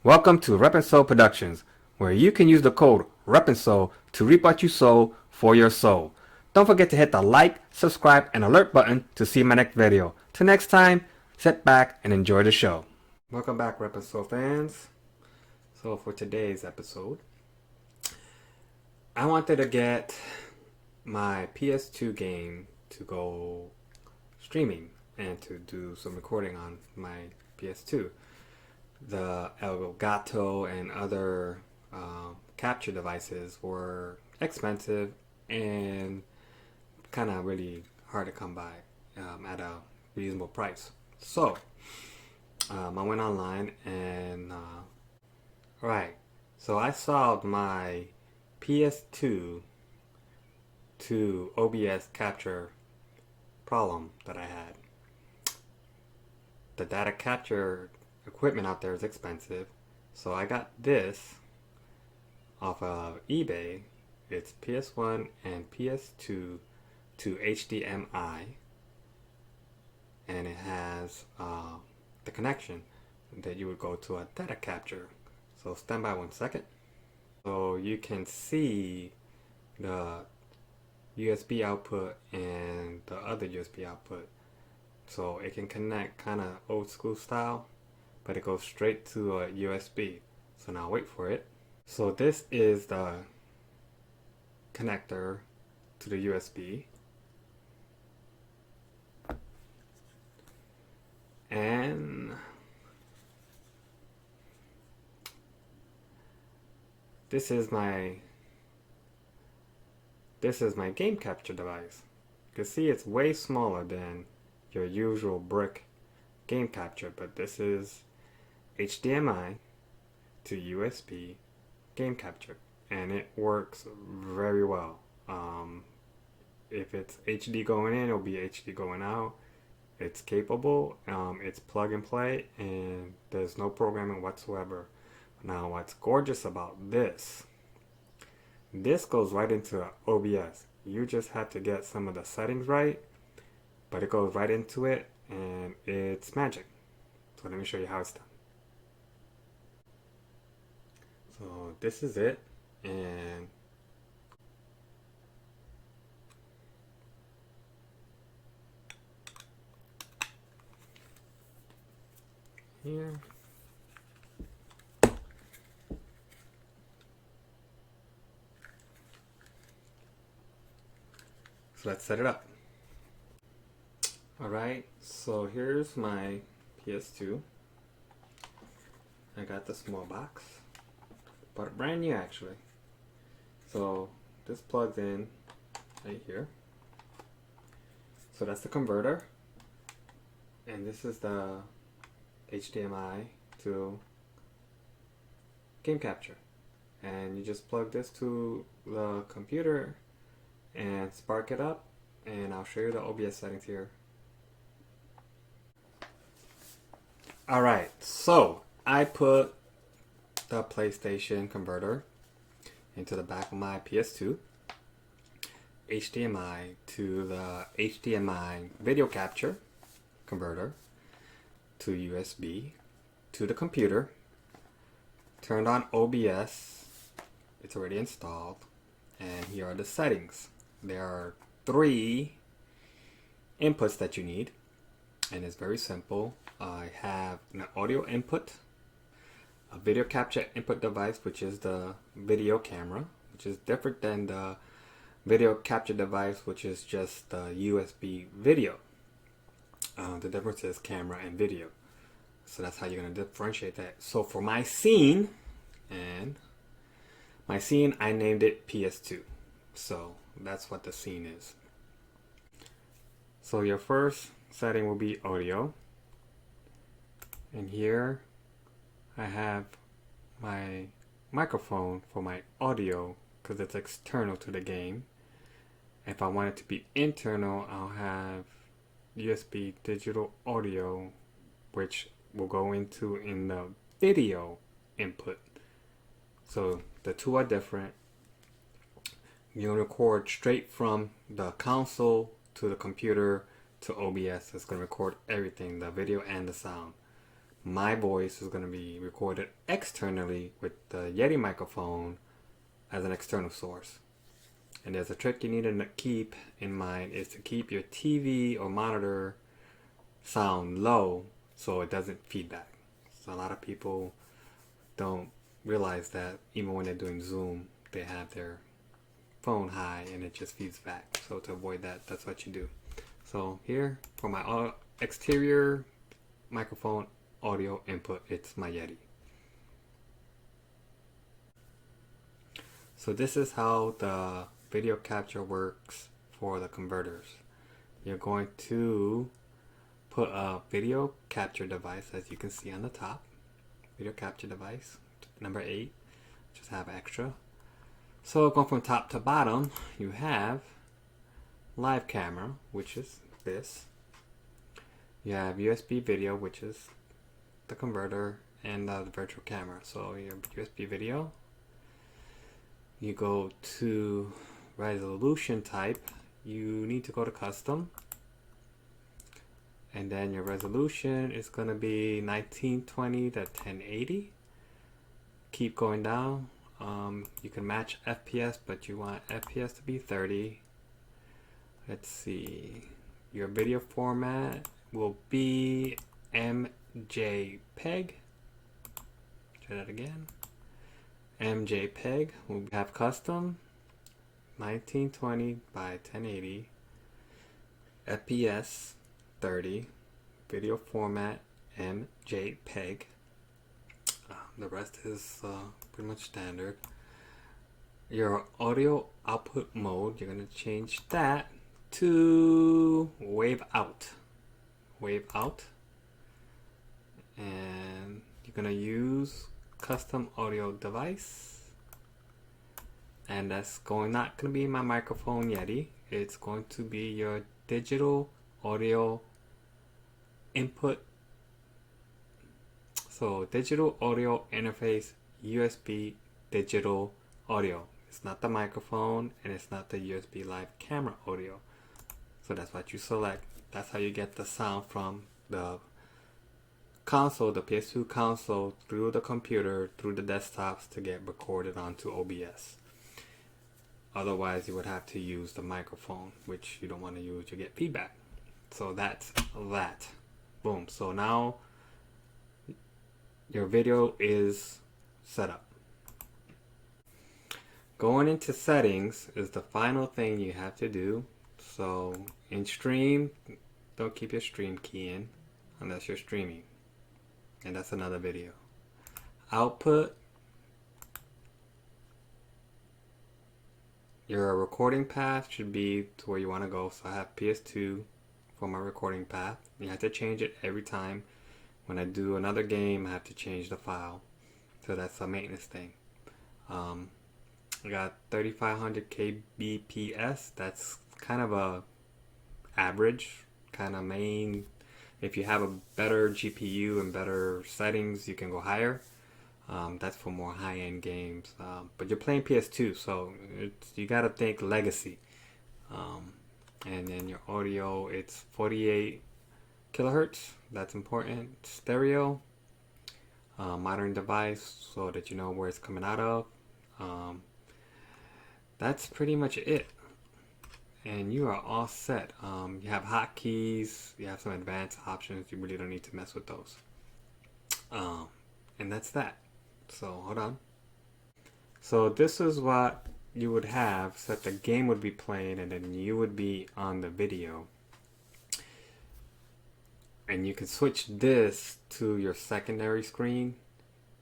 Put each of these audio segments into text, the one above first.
Welcome to Rep and Soul Productions, where you can use the code Rep and Soul to reap what you sow for your soul. Don't forget to hit the like, subscribe, and alert button to see my next video. Till next time, sit back and enjoy the show. Welcome back, Rep and Soul fans. So for today's episode, I wanted to get my PS2 game to go streaming and to do some recording on my PS2. The Elgato and other capture devices were expensive and kind of really hard to come by at a reasonable price. So I went online and so I solved my PS2 to OBS capture problem that I had. The data capture equipment out there is expensive, so I got this off of eBay. It's PS1 and PS2 to HDMI, and it has the connection that you would go to a data capture. So stand by 1 second. So you can see the USB output and the other USB output. So it can connect kind of old school style, but it goes straight to a USB. So now wait for it. So this is the connector to the USB. And this is my game capture device. You can see it's way smaller than your usual brick game capture, but this is HDMI to USB game capture, and it works very well. If it's HD going in, it'll be HD going out. It's capable. It's plug and play, and there's no programming whatsoever. Now, what's gorgeous about this goes right into OBS. You just have to get some of the settings right, but it goes right into it, and it's magic. So let me show you how it's done. So this is it, and here. So let's set it up. Alright, so here's my PS2. I got the small box, but brand new actually. So this plugs in right here. So that's the converter, and this is the HDMI to game capture. And you just plug this to the computer and spark it up, and I'll show you the OBS settings here. Alright, so I put the PlayStation converter into the back of my PS2, HDMI to the HDMI video capture converter to USB to the computer, turned on OBS, it's already installed, and here are the settings. There are 3 inputs that you need, and it's very simple. I have an audio input, a video capture input device, which is the video camera, which is different than the video capture device, which is just the USB video. The difference is camera and video. So that's how you're going to differentiate that. So for my scene, I named it PS2. So that's what the scene is. So your first setting will be audio. And here I have my microphone for my audio because it's external to the game. If I want it to be internal, I'll have USB digital audio, which will go into in the video input. So the two are different. You record straight from the console to the computer to OBS. It's going to record everything, the video and the sound. My voice is going to be recorded externally with the Yeti microphone as an external source. And there's a trick you need to keep in mind is to keep your TV or monitor sound low so it doesn't feedback. So a lot of people don't realize that even when they're doing Zoom, they have their phone high and it just feeds back. So to avoid that, that's what you do. So here for my exterior microphone audio input, it's my Yeti. So this is how the video capture works for the converters. You're going to put a video capture device, as you can see on the top. Video capture device, number 8. Just have extra. So going from top to bottom, you have live camera, which is this. You have USB video, which is the converter, and the virtual camera. So your USB video. You go to resolution type. You need to go to custom. And then your resolution is going to be 1920 to 1080. Keep going down. You can match FPS, but you want FPS to be 30. Let's see. Your video format will be MJPEG. Try that again. MJPEG. We'll have custom 1920 by 1080. FPS 30. Video format MJPEG. The rest is pretty much standard. Your audio output mode, you're going to change that to wave out. Wave out. And you're going to use custom audio device. And that's not going to be my microphone Yeti. It's going to be your digital audio input. So digital audio interface USB digital audio. It's not the microphone and it's not the USB live camera audio. So that's what you select. That's how you get the sound from the console, the PS2 console, through the computer, through the desktops to get recorded onto OBS. Otherwise you would have to use the microphone, which you don't want to use. You get feedback. So that's that. Boom. So now your video is set up. Going into settings is the final thing you have to do. So in stream, don't keep your stream key in unless you're streaming. And that's another video. Output. Your recording path should be to where you want to go. So I have PS2 for my recording path. You have to change it every time. When I do another game, I have to change the file. So that's a maintenance thing. I got 3500 kbps. That's kind of a average, kind of main. If you have a better GPU and better settings, you can go higher. That's for more high-end games. But you're playing PS2, so you got to think legacy. And then your audio, it's 48 kilohertz. That's important. Stereo. Modern device, so that you know where it's coming out of. That's pretty much it. And you are all set. You have hotkeys. You have some advanced options. You really don't need to mess with those. And that's that. So hold on. So this is what you would have. So that the game would be playing and then you would be on the video. And you can switch this to your secondary screen.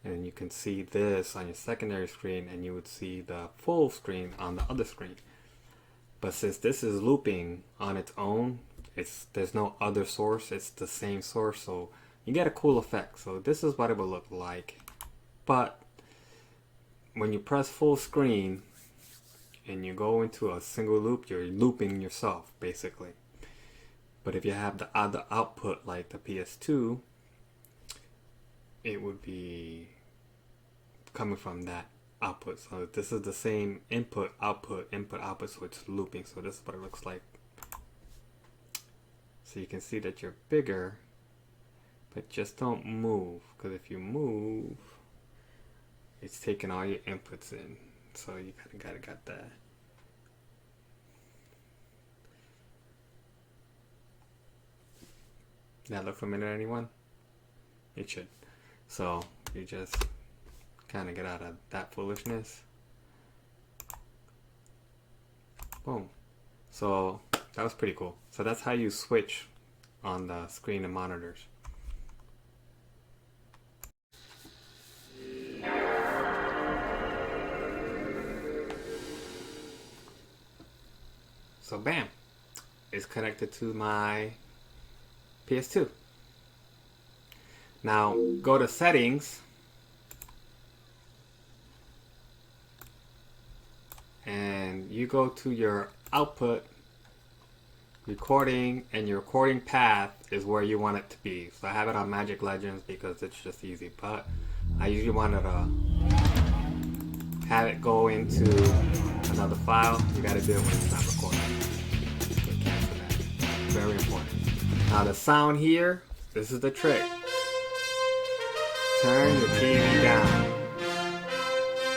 And you can see this on your secondary screen and you would see the full screen on the other screen. But since this is looping on its own, there's no other source, it's the same source, so you get a cool effect. So this is what it will look like. But when you press full screen and you go into a single loop, you're looping yourself basically. But if you have the other output like the PS2, it would be coming from that output. So this is the same input, output, so it's looping. So this is what it looks like. So you can see that you're bigger, but just don't move, because if you move, it's taking all your inputs in. So you gotta got that. That look familiar to anyone? It should. So you just kind of get out of that foolishness. Boom. So that was pretty cool. So that's how you switch on the screen and monitors. So bam, it's connected to my PS2. Now go to settings and you go to your output recording, and your recording path is where you want it to be. So I have it on Magic Legends because it's just easy, but I usually wanted to have it go into another file. You got to do it when it's not recording. So cancel that. Very important. Now the sound here, this is the trick. Turn the TV down.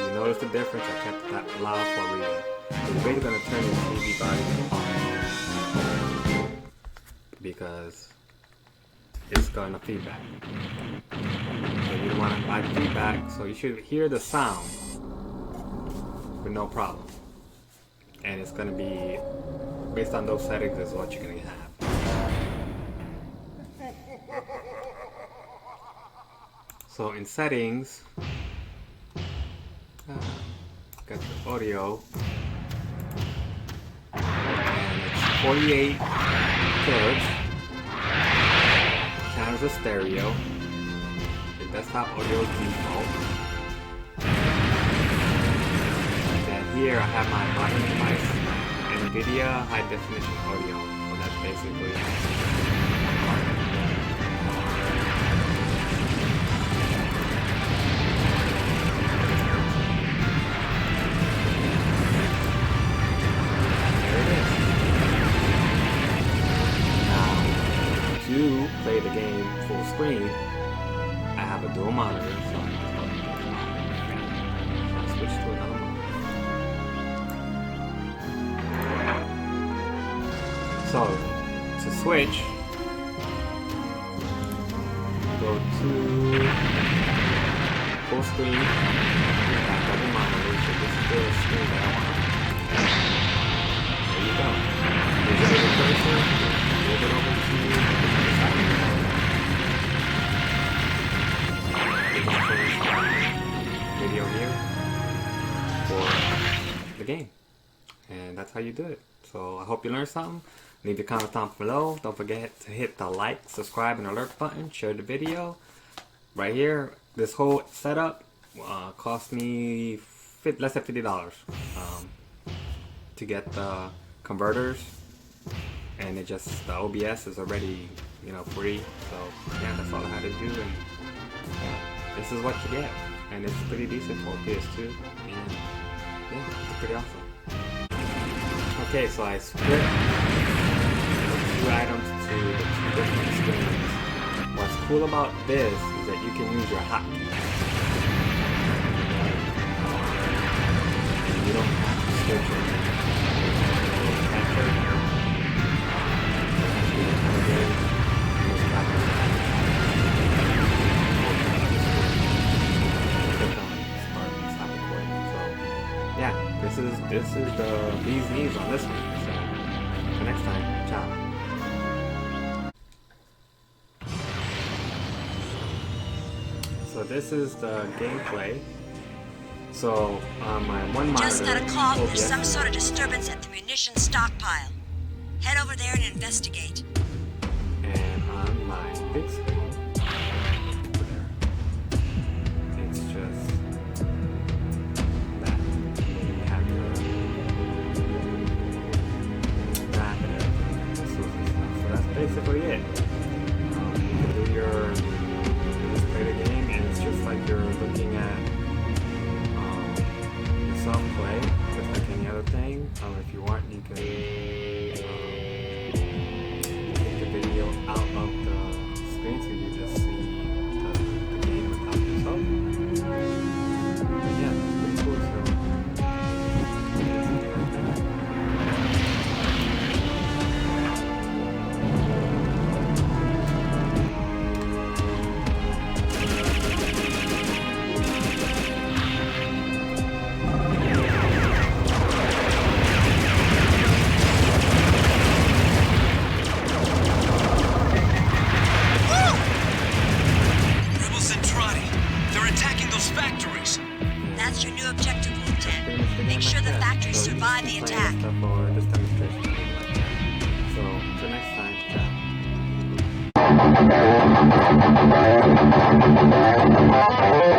You notice the difference? I kept that loud for a reason. So you're basically going to turn your TV volume off because it's going to feedback. So you don't want to buy feedback, so you should hear the sound with no problem. And it's going to be based on those settings is what you're going to have. So in settings, got the audio, and it's 48 kilohertz, times the stereo. The desktop audio is default. And here I have my bottom device, NVIDIA high definition audio. So that's basically to play the game full screen, I have a dual monitor, so I just switch to another monitor. So to switch, go to full screen, double monitor, so this is the screen that I want. There you go. There's a little cursor, move it over to video here for the game, and that's how you do it. So I hope you learned something. Leave your comments down below. Don't forget to hit the like, subscribe, and alert button. Share the video. Right here, this whole setup cost me less than $50 to get the converters, and it just the OBS is already free. So yeah, that's all I had to do, and this is what you get, and it's pretty decent for PS2, and yeah, it's pretty awesome. Okay, so I split the two items to the two different screens. What's cool about this is that you can use your hotkeys. You don't have to switch it. Yeah, this is the bee's knees on this one. So until next time, ciao. So this is the gameplay. So on my one monitor, just got a call for some sort of disturbance at the munitions stockpile. Head over there and investigate. And on my big screen, it's just that. You have your map and everything. So that's basically it. You can do just play the game, and it's just like you're looking at yourself play, just like any other thing. If you want, you can take the video objective, Lieutenant. Make sure the factories survive the attack. Or just demonstration, something like that. So until next time, ciao.